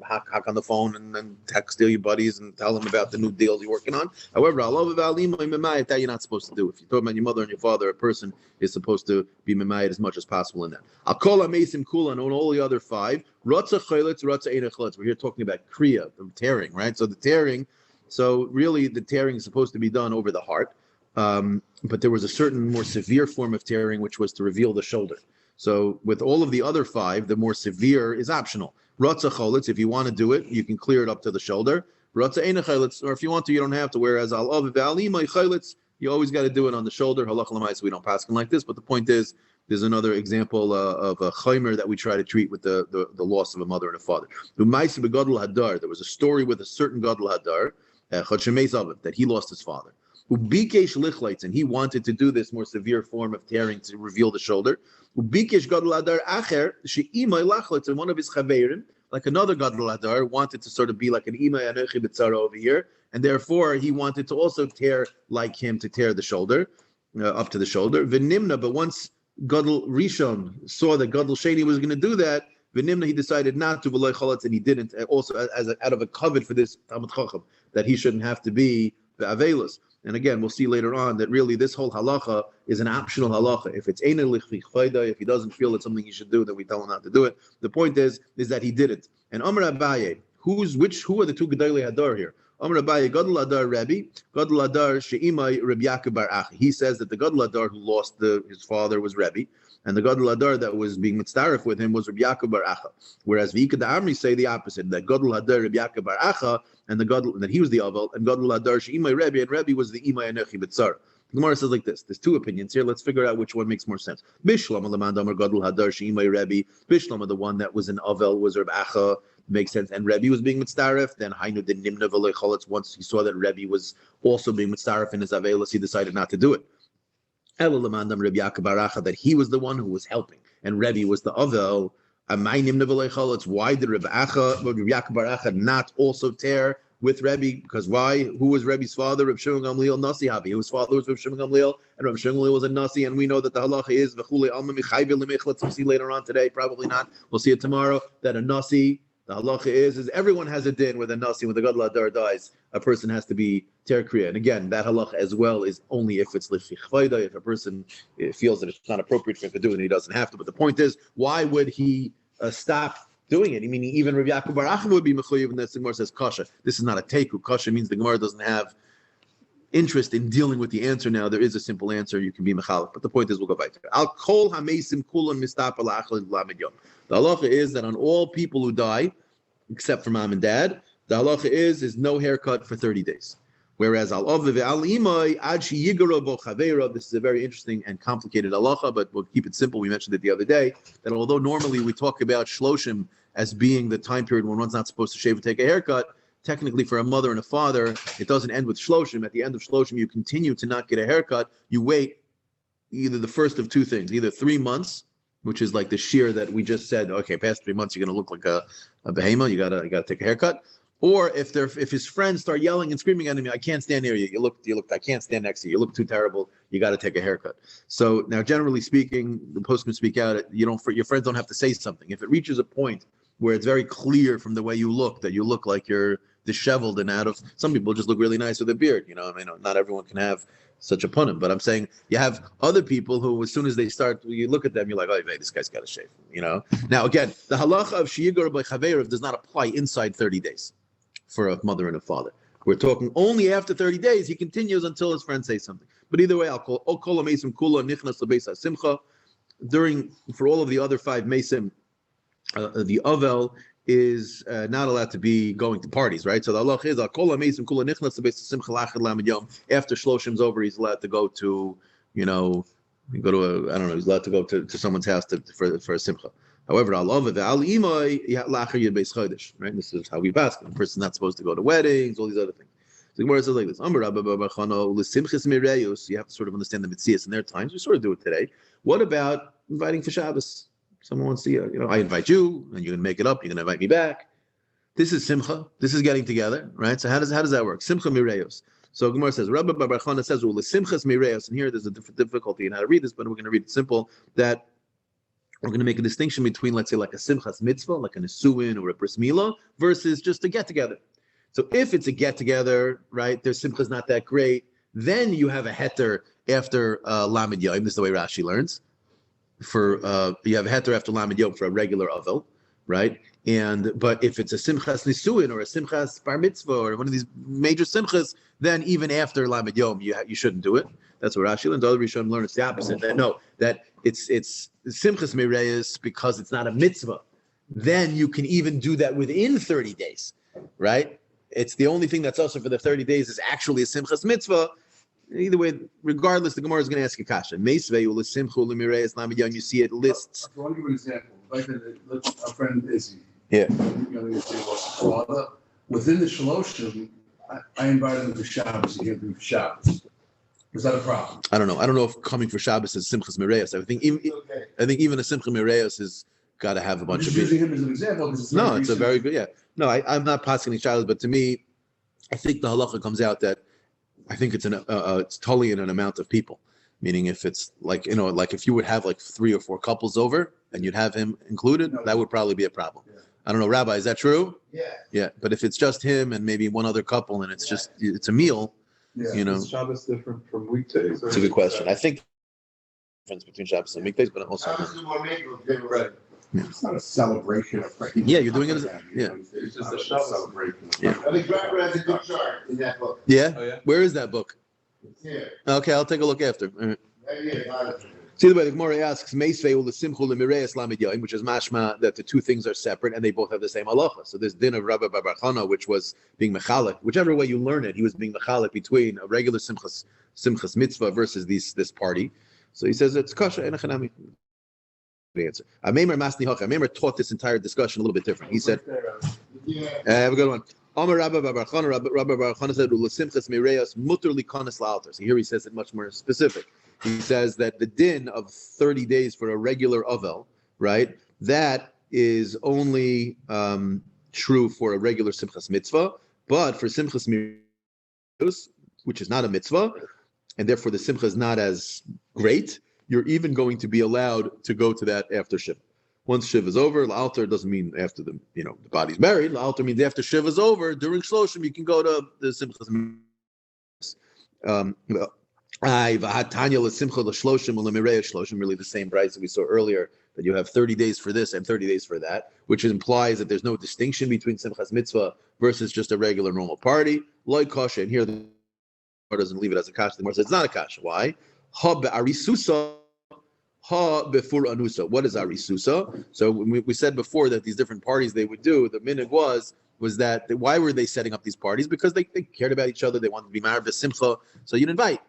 hack on the phone and then text your buddies and tell them about the new deals you're working on. However, that you're not supposed to do. If you're talking about your mother and your father, a person is supposed to be memayit as much as possible in that. I'll call a mesim kulan on all the other 5. Rotza chayletz, rotza eina chayletz. We're here talking about kriya, the tearing, right? So the tearing. So really, the tearing is supposed to be done over the heart, but there was a certain more severe form of tearing, which was to reveal the shoulder. So with all of the other 5, the more severe is optional. Ratza cholitz, if you want to do it, you can clear it up to the shoulder. Ratza eina cholitz, or if you want to, you don't have to. Whereas al aviv v'alimai cholitz, you always got to do it on the shoulder. Halacha l'maisa, we don't pass it like this, but the point is, there's another example of a chaymer that we try to treat with the loss of a mother and a father. There was a story with a certain gadol hadar, that he lost his father. And he wanted to do this more severe form of tearing to reveal the shoulder. And one of his chaverim, like another gadol hadar, wanted to sort of be like an ima anechi b'tzara over here, and therefore he wanted to also tear like him, to tear the shoulder up to the shoulder. V'nimna, but once Gadol Rishon saw that Gadol Sheni was going to do that, V'nimna, he decided not to, and he didn't. Also, out of a kavod for this Talmud Chacham, that he shouldn't have to be the Avelos. And again, we'll see later on that really this whole halacha is an optional halacha. If it's eina lichvi chayda, if he doesn't feel it's something he should do, then we tell him not to do it. The point is that he didn't. And Amar Abaye, who are the 2 Gedolei Hadar here? Amar Abaye, Gadol Hadar Rebbe, Gadol Hadar She'imai Reb Yaakov bar Acha. He says that the Gadol Hadar who lost his father was Rebbe, and the Gadol Hadar that was being mitzdaref with him was Reb Yaakov bar Acha. Whereas V'ikad Amri say the opposite, that Gadol Hadar Reb Yaakov bar Acha, and that he was the Aval, and Gadol Hadar She'imai Rebbe, and Rebbe was the Imai Anechi B'tzar. The Gemara says like this. There's 2 opinions here. Let's figure out which one makes more sense. Bishlam Lamand Amar Gadol Hadar She'imai Rebbe. Bishlam, the one that was an Avel, was Reb Acha. Makes sense. And Rebbe was being mitzdaref. Then Hainu did Nimna v'Lei Cholitz. Once he saw that Rebbe was also being mitzdaref in his Avelis, he decided not to do it. Ela Lamandam Reb Yaakov bar Acha, that he was the one who was helping, and Rebbe was the Avel. Amai Nimna v'Lei Cholitz. Why did Reb Yaakov bar Acha not also tear with Rebbe? Because why? Who was Rebbe's father? Reb Shimon Gamliel Nasi Havi. His father was Reb Shimon Gamliel, and Reb Shimon Gamliel was a Nasi, and we know that the halacha is v'chulei alma michayve l'mechletz. We'll see later on today, probably not. We'll see it tomorrow, that a Nasi, the halacha is everyone has a din with a Nasi. When the Gadol Hadar dies, a person has to be ter kriya. And again, that halacha as well is only if it's lifi chvayda, if a person feels that it's not appropriate for him to do it and he doesn't have to. But the point is, why would he stop doing it? I mean, even Reb Yaakov bar Acha would be mechuyev, and the Gemara says kasha. This is not a teku. Kasha means the Gemara doesn't have interest in dealing with the answer now. There is a simple answer. You can be mechalik. But the point is, we'll go back to it. Al kol hamesim kulan mistap alachal lamed yom. The halacha is that on all people who die, except for mom and dad, the halacha is no haircut for 30 days. Whereas al aviv al imay ad sheyigaro bo chaveira. This is a very interesting and complicated halacha, but we'll keep it simple. We mentioned it the other day, that although normally we talk about shloshim as being the time period when one's not supposed to shave or take a haircut, technically for a mother and a father, it doesn't end with shloshim. At the end of shloshim, you continue to not get a haircut. You wait either the first of 2 things, either 3 months, which is like the shiur that we just said, okay, past 3 months, you're going to look like a behemoth, you gotta take a haircut, Or if his friends start yelling and screaming at him, I can't stand near you. You look, I can't stand next to you. You look too terrible. You got to take a haircut. So now, generally speaking, the postman speak out. Your friends don't have to say something. If it reaches a point where it's very clear from the way you look that you look like you're disheveled and out of. Some people just look really nice with a beard. Not everyone can have such a punim. But I'm saying you have other people who, as soon as they start, you look at them, you're like, oh, this guy's got to shave. Now again, the halacha of shiur by chaveirav does not apply inside 30 days. For a mother and a father. We're talking only after 30 days, he continues until his friend says something. But either way, I'll call Mesim Kula Nichnas Lebeis Simcha. For all of the other 5 Mesim, the Avel is not allowed to be going to parties, right? So the halach is Kol Mesim Kula Nichnas Lebeis Simcha Lachad Lamed Yom. After Shloshim's over, he's allowed to go to, he's allowed to go to someone's house for a Simcha. However, right? This is how we pass. The person's not supposed to go to weddings, all these other things. So Gemara says like this: you have to sort of understand the mitzias in their times. We sort of do it today. What about inviting for Shabbos? Someone wants to, I invite you, and you can make it up. You're going to invite me back. This is simcha. This is getting together, right? So how does that work? Simcha mireyos. So Gemara says, Rabbi Bar Chana says, well, simchas mireyos, and here there's a different difficulty in how to read this, but we're going to read it simple. That we're going to make a distinction between, let's say, like a simchas mitzvah, like a nesuin or a bris milah, versus just a get together. So if it's a get together, right, their simcha's not that great, then you have a heter after lamed yom. This is the way Rashi learns. You have a heter after lamed yom for a regular avel, right? But if it's a simchas nisuin or a simchas bar mitzvah or one of these major simchas, then even after lamed yom, you shouldn't do it. That's what Rashi learns. The other Rishonim learn it's the opposite. That it's simchas mireyos because it's not a mitzvah. Then you can even do that within 30 days, right? It's the only thing that's also for the 30 days is actually a simchas mitzvah. Either way, regardless, the Gemara is going to ask a kasha. You see it lists. I want to give you an example. Like our friend Izzy. Yeah. Father. Within the shaloshim, I invited him to Shabbos. He came to me for Shabbos. Is that a problem? I don't know. I don't know if coming for Shabbos is simchas mireyos. I think even a simchas mireyos has got to have a bunch of. Just using him as an example. No, it's a very good. Yeah. No, I'm not passing Shabbos, but to me, I think the halacha comes out that I think it's it's totally in an amount of people. Meaning, if it's like if you would have like 3 or 4 couples over and you'd have him included, that would probably be a problem. Yeah. I don't know, Rabbi, is that true? Yeah. Yeah, but if it's just him and maybe one other couple and it's just it's a meal. Yeah. Is Shabbos different from weekdays? It's a good question. I think the difference between Shabbos and weekdays, but also Right. It's not a celebration of Yeah, you're doing it as It's just a Shabbos celebration. Yeah. I think Robert has a good chart in that book. Yeah? Oh, yeah? Where is that book? It's here. Okay, I'll take a look after. All right. Right here. See the way the Gemara asks, Meisvei ul simchul lemireyes lamed yom, which is mashma that the two things are separate and they both have the same halacha. So this din of Rabbi Bar Chana, which was being mechalik, whichever way you learn it, he was being mechalik between a regular simchas mitzvah versus this party. So he says it's kasha and chanami. The answer. Amemar taught this entire discussion a little bit different. He said, have a good one. Amar Rabbi Bar Chana, Rabbi Bar Chana said, "Ulesimchas mireyos muter likanas la'altar." So here he says it much more specific. He says that the din of 30 days for a regular avel, right? That is only true for a regular simchas mitzvah, but for simchas mireyos, which is not a mitzvah, and therefore the simcha is not as great, you're even going to be allowed to go to that after shiva. Once shiva is over, la'altar doesn't mean after the body's buried. La'altar means after shiva is over, during shloshim, you can go to the simchas mireyos. Really the same price that we saw earlier, that you have 30 days for this and 30 days for that, which implies that there's no distinction between simchas mitzvah versus just a regular normal party. Like kasha, and here the Gemara doesn't leave it as a kasha. The Gemara says it's not a kasha. Why? Ha be'arisusa, ha befur anusa. What is arisusa? So we said before that these different parties they would do, the minhag was that why were they setting up these parties? Because they cared about each other. They wanted to be married simcha. So you'd invite.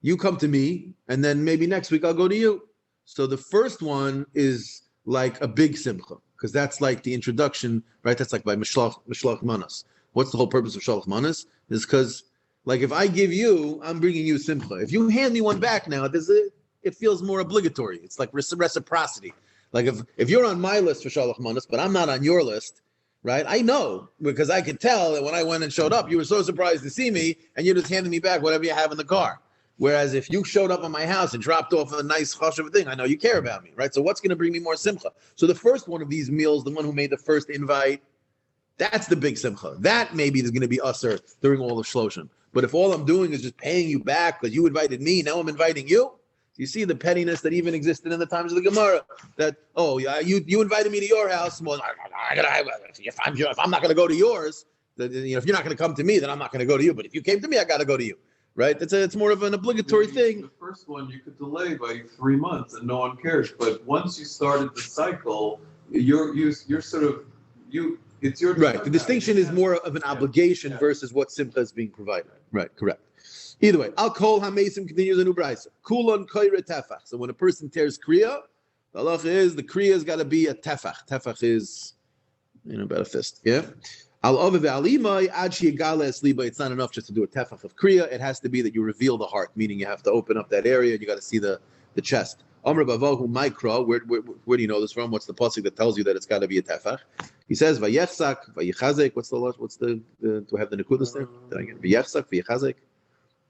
You come to me, and then maybe next week I'll go to you. So the first one is like a big simcha, because that's like the introduction, right? That's like by Mishlach Manas. What's the whole purpose of Shalach Manas? Is because, like, if I give you, I'm bringing you simcha. If you hand me one back now, it feels more obligatory. It's like reciprocity. Like if you're on my list for Shalach Manas, but I'm not on your list, right? I know because I could tell that when I went and showed up, you were so surprised to see me, and you just handed me back whatever you have in the car. Whereas if you showed up at my house and dropped off a nice chashuv thing, I know you care about me, right? So what's going to bring me more simcha? So the first one of these meals, the one who made the first invite, that's the big simcha. That maybe is going to be usher during all of shloshim. But if all I'm doing is just paying you back because you invited me, now I'm inviting you. You see the pettiness that even existed in the times of the Gemara. That you invited me to your house. Well, if I'm not going to go to yours, then, if you're not going to come to me, then I'm not going to go to you. But if you came to me, I got to go to you. Right? It's more of an obligatory thing. The first one you could delay by 3 months and no one cares. But once you started the cycle, you're sort of it's your right. The distinction is more of an obligation versus what simcha is being provided. Right. Correct. Either way, al kol hamesim continues a new brayso. Kulon koire tefach. So when a person tears kriya, the halacha is the kriya has got to be a tefach. Tefach is about a fist. Yeah. Al ovev alimai ad sheyigale esliba. It's not enough just to do a tefach of kriya. It has to be that you reveal the heart, meaning you have to open up that area and you got to see the chest. Amr bavahu mikra. Where do you know this from? What's the pasuk that tells you that it's got to be a tefach? He says vayechzak vayichazek. What's the do I have the nekudas there? Did I get vayechzak vayichazek?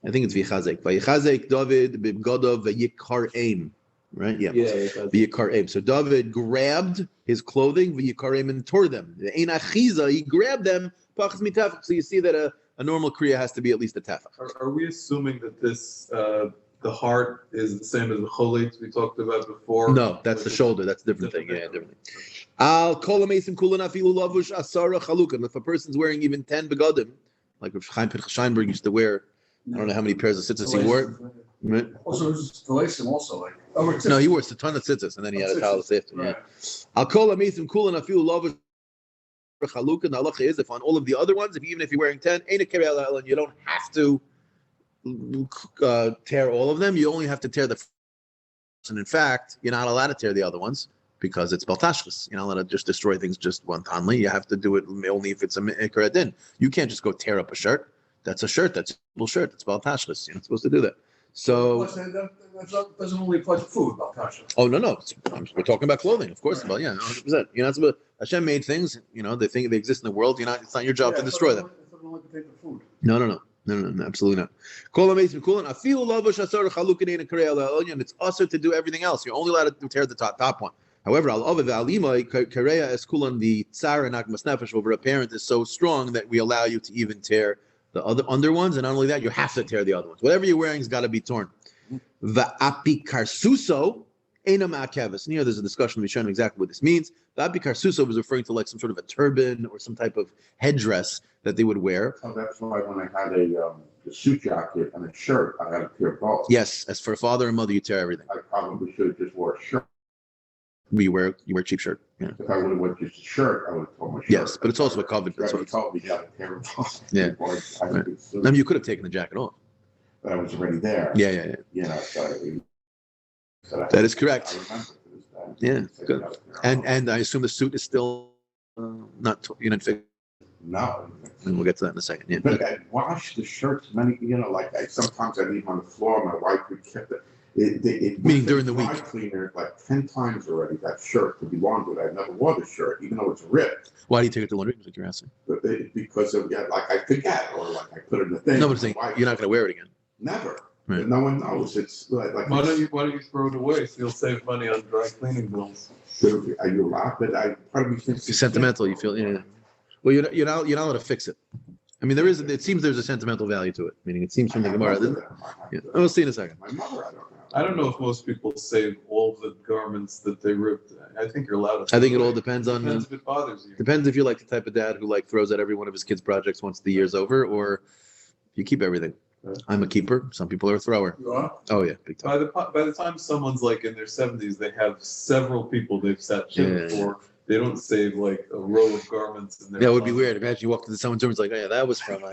I think it's vaychazek. Vaychazek David bibgodov vayikar aim. Right? Yeah. Vayikar aim. So David grabbed his clothing, vayikar aim, and tore them. The ein achiza, he grabbed them. Pachas mitafach. So you see that a normal kriya has to be at least a tefach. Are we assuming that this the heart is the same as the cholit we talked about before? No, that's the shoulder. That's a different thing. Yeah, different thing. Al kol amesim kulan afilu lavush asara chalukan. If a person's wearing even 10 begadim, like Rav Chaim Pinchas Scheinberg used to wear, I don't know how many pairs of tzitzis he wore. Right? Also, there's the lacing also like. No, he wore a ton of tzitzis, and then he had a talis after. Right. Al kol amesim kulan afilu lavush chalukan. The halacha is if on all of the other ones, even if you're wearing 10, ain't a kerei and you don't have to tear all of them. You only have to tear the first. And in fact, you're not allowed to tear the other ones because it's baltashchus. You're not allowed to just destroy things just wantonly. You have to do it only if it's a ikar adin. You can't just go tear up a shirt. That's a shirt. That's a little shirt. It's baltashchus. You're not supposed to do that. So that doesn't only apply to food, baltashchus. Oh no, we're talking about clothing, of course. But yeah, 100%. You're not supposed. Hashem made things. They think they exist in the world. It's not your job to destroy them. No, absolutely not. And it's also to do everything else. You're only allowed to tear the top one. However, the tsar and akmas nefesh over a parent is so strong that we allow you to even tear the other under ones, and not only that, you have to tear the other ones. Whatever you're wearing has got to be torn. Va'apikarsuso ena ma'akeves. And here there's a discussion. We're showing exactly what this means. Va'apikarsuso was referring to like some sort of a turban or some type of headdress that they would wear. Oh, that's why when I had a suit jacket and a shirt, I had a pair of both. Yes, as for father and mother, you tear everything. I probably should have just wore a shirt. You wear cheap shirt. Yeah. If I would have worn just a shirt, I would have torn my shirt. Yes, but it's also a covenant. That's what told me. Yeah, a pair of both. Yeah. Right. I mean, you could have taken the jacket off. But I was already there. Yeah. So That is correct. I remember this time. Yeah, good. And I assume the suit is still not fixed. No. And we'll get to that in a second. Yeah. But I washed the shirts many, sometimes I leave on the floor, my wife would keep it. Meaning during the week. I cleaner like 10 times already, that shirt to be laundered. I never wore the shirt, even though it's ripped. Why do you take it to laundry? Like you're asking. Because of, I forget, or like I put it in the thing. No, but saying you're not going to wear it again. Never. Right. No one knows. It's like why don't you throw it away so you'll save money on dry cleaning bills? Are you allowed? But I probably think it's sentimental. You feel, yeah. Well, you're not allowed to fix it. I mean, it seems there's a sentimental value to it. Meaning, it seems from the Gemara. Yeah. We'll see in a second. My mother, I don't know. I don't know if most people save all the garments that they ripped. I think you're allowed to. I think it all depends on. Depends if it bothers you. Depends if you're like the type of dad who throws out every one of his kids' projects once the year's over, or you keep everything. I'm a keeper. Some people are a thrower. You are? Oh yeah, big time. By the time someone's like in their 70s, they have several people they've sat shit for. They don't save like a row of garments in there. Yeah, it would be weird. Imagine you walk into someone's room, it's like, oh yeah, that was from.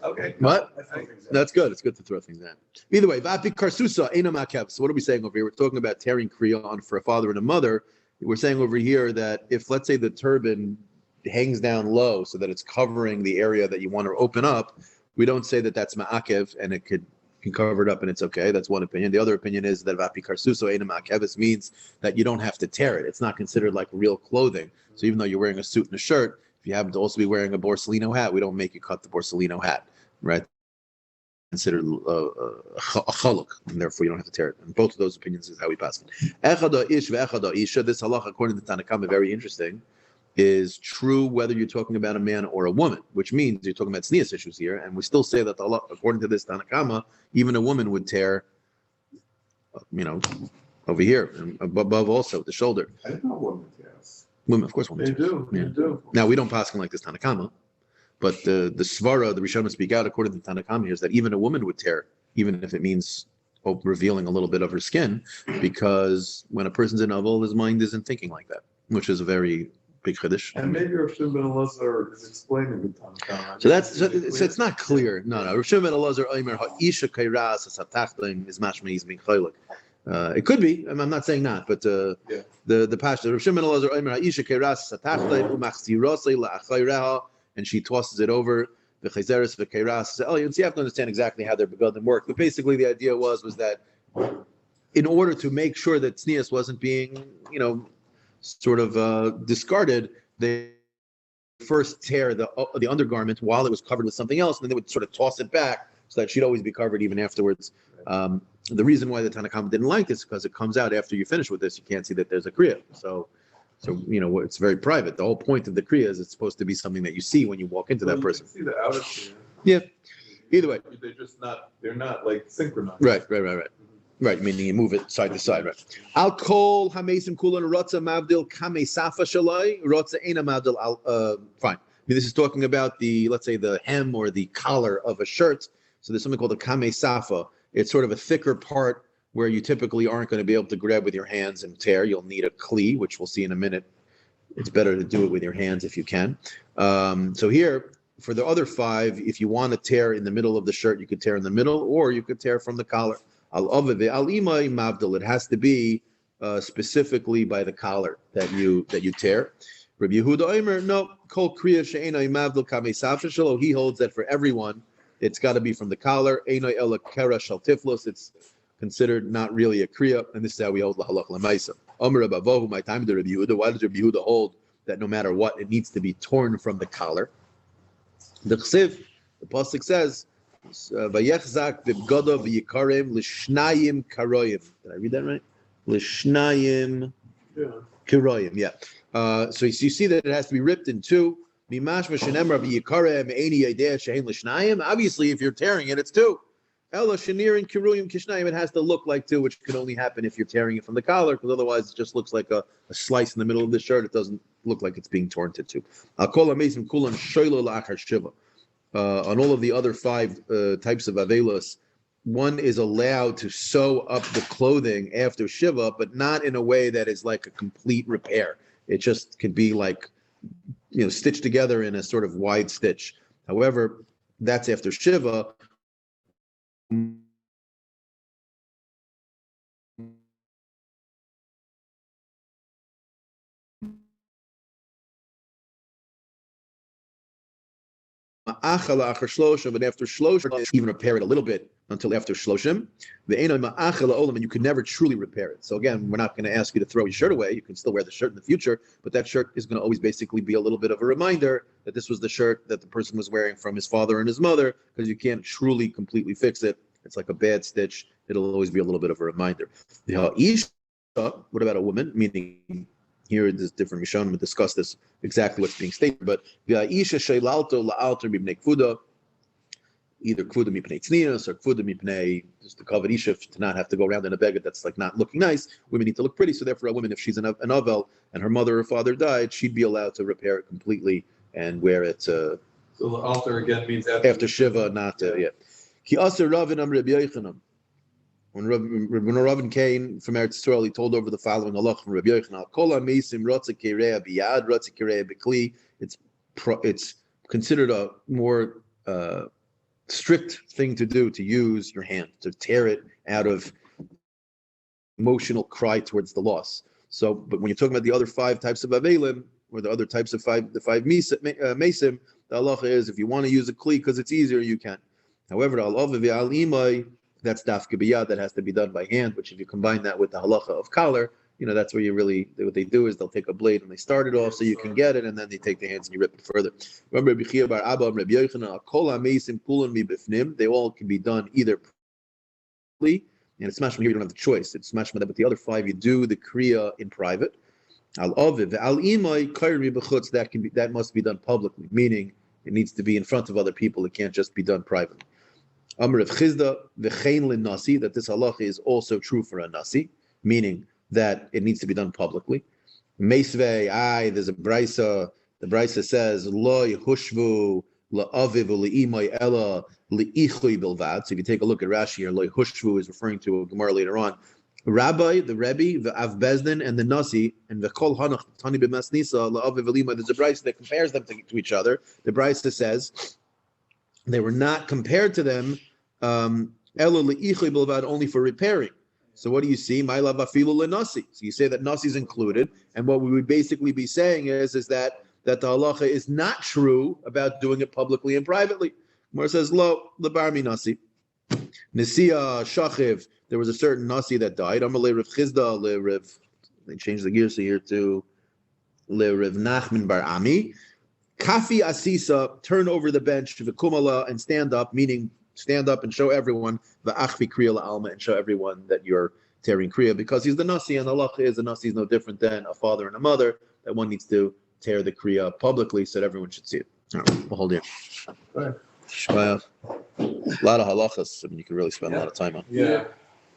Okay. What? That's good. It's good to throw things out. Either way, vapi karsusa enamakef. So what are we saying over here? We're talking about tearing kriya on for a father and a mother. We're saying over here that if, let's say, the turban hangs down low so that it's covering the area that you want to open up, we don't say that that's ma'akev and it could can cover it up and it's okay. That's one opinion. The other opinion is that vapi karsuso eina ma'akeves means that you don't have to tear it. It's not considered like real clothing. So even though you're wearing a suit and a shirt, if you happen to also be wearing a Borsellino hat, we don't make you cut the Borsellino hat, right? Considered a chaluk, and therefore you don't have to tear it. And both of those opinions is how we pass it. Echad ish ve'echad isha. This halacha, according to Tanakama, very interesting, is true whether you're talking about a man or a woman, which means you're talking about tznius issues here. And we still say that according to this Tanakama, even a woman would tear, over here and above also the shoulder. I don't know women, yes. Women, of course, women. They tear. do. They do. Now we don't pass like this Tanakama, but the svara, the Rishonim speak out according to Tanakama here is that even a woman would tear, even if it means revealing a little bit of her skin, because when a person's in Aval, his mind isn't thinking like that, which is a very big chiddush. And maybe Rav Shimon ben Elazar is explaining the Tanakh. So it's not clear. No. Rav Shimon ben Elazar Omer ha'isha kairas asatachlim is mashmeiz min chaylik. It could be. I'm not saying not, but the pastor Rav Shimon ben Elazar Omer ha'isha kairas asatachlim umachzirosei la'achayreha, and she tosses it over the chayzeres v'kairas. So you have to understand exactly how their begadim work. But basically, the idea was that in order to make sure that tznius wasn't being sort of discarded, they first tear the undergarment while it was covered with something else, and then they would sort of toss it back so that she'd always be covered even afterwards. The reason why the Tanakhama didn't like this is because it comes out after you finish with this. You can't see that there's a kriya. So it's very private. The whole point of the kriya is it's supposed to be something that you see when you walk into that person. You can see the outer kriya. Yeah. Either way. They're not like synchronized. Right. Right, meaning you move it side to side, right? Al kol hamesim kulan rotza mavdil kame safa shalai rotza ena mavdil al. Fine. This is talking about let's say the hem or the collar of a shirt. So there's something called a kame safa. It's sort of a thicker part where you typically aren't going to be able to grab with your hands and tear. You'll need a kli, which we'll see in a minute. It's better to do it with your hands if you can. So here, for the other 5, if you want to tear in the middle of the shirt, you could tear in the middle, or you could tear from the collar. It has to be specifically by the collar that you tear. Rabbi Yehuda Omer, no, kol kriya she'ena mavdil kamei safa shelo. He holds that for everyone, it's got to be from the collar. Einay ela kera shel tiflos. It's considered not really a kriya, and this is how we hold lahalach lemaisa. Omer abavohu, my time to Rabbi Yehuda. Why does Rabbi Yehuda hold that no matter what, it needs to be torn from the collar? The pasuk says, Vayechzak v'bgodo v'yikarim l'shnayim karoyim. Did I read that right? L'shnayim karoyim. Yeah. So you see that it has to be ripped in 2. Obviously, if you're tearing it, it's 2. Ella shenir kiruyim kishnayim. It has to look like 2, which can only happen if you're tearing it from the collar, because otherwise it just looks like a slice in the middle of the shirt. It doesn't look like it's being torn to 2. I'll call amazing kulan shoylo la'achar shiva. On all of the other 5 types of avelos, one is allowed to sew up the clothing after Shiva, but not in a way that is like a complete repair. It just could be like, stitched together in a sort of wide stitch. However, that's after Shiva. But after Shloshim, even repair it a little bit until after Shloshim. And you could never truly repair it. So again, we're not going to ask you to throw your shirt away. You can still wear the shirt in the future, but that shirt is going to always basically be a little bit of a reminder that this was the shirt that the person was wearing from his father and his mother, because you can't truly completely fix it. It's like a bad stitch. It'll always be a little bit of a reminder. What about a woman? Meaning, here there's different Mishanim to discuss this exactly what's being stated, but either kvuda mipnei tznius or kvuda mipnei, just to cover isha, to not have to go around in a beggar that's like not looking nice. Women need to look pretty, so therefore a woman, if she's an avel and her mother or father died, she'd be allowed to repair it completely and wear it. So the altar again means after Shiva, not yet. Ki aser Ravin am Rabbi Yochanan. When Ravin came from Eretz Yisrael, he told over the following halach from Rabbi Yochanan: Kol ha'meisim rotza kireya biyad, rotza kireya b'kli. It's considered a more strict thing to do, to use your hand, to tear it out of emotional cry towards the loss. So, but when you're talking about the other 5 types of avelim, or the other types of the 5 mesim, the halacha is if you want to use a kli because it's easier, you can. However, al-av v'al imay, that's dafka biyad, that has to be done by hand. Which if you combine that with the halacha of collar, that's where you really, what they do is they'll take a blade and they start it off so you can get it, and then they take the hands and you rip it further. Remember, they all can be done either and it's mashma here, you don't have the choice. It's mashma that with the other 5 you do the kriya in private. That must be done publicly, meaning it needs to be in front of other people. It can't just be done privately. Amr of Chizda v'chein l'nasi, that this halacha is also true for a nasi, meaning that it needs to be done publicly. Meisvei, there's a brisa. The brisa says lo yehushvu la'aviv u'le'imay ela le'ichui bilvad. So if you take a look at Rashi here, lo yehushvu is referring to a Gemara later on. Rabbi, the Rebbe, the Av Bezdin, and the Nasi, and the Kol Hanach Tani b'Masnisa la'aviv u'le'imay. There's a brisa that compares them to each other. The brisa says they were not compared to them only for repairing. So what do you see? My love afilu lenasi. So you say that nasi is included, and what we would basically be saying is that the halacha is not true about doing it publicly and privately. Gemara says lo lebarmi nasi. Nisia shachiv. There was a certain nasi that died. Amalei Rav Chizda le Rav. They changed the gears here to le Rav Nachman bar Ami. Kafi asisa, turn over the bench to the kumala and stand up, meaning stand up and show everyone the achvi kriya alma, and show everyone that you're tearing kriya, because he's the nasi, and Allah is the nasi is no different than a father and a mother, that one needs to tear the kriya publicly so that everyone should see it. All right, we'll hold here. Right. A lot of halachas. I mean, you can really spend a lot of time on. Yeah.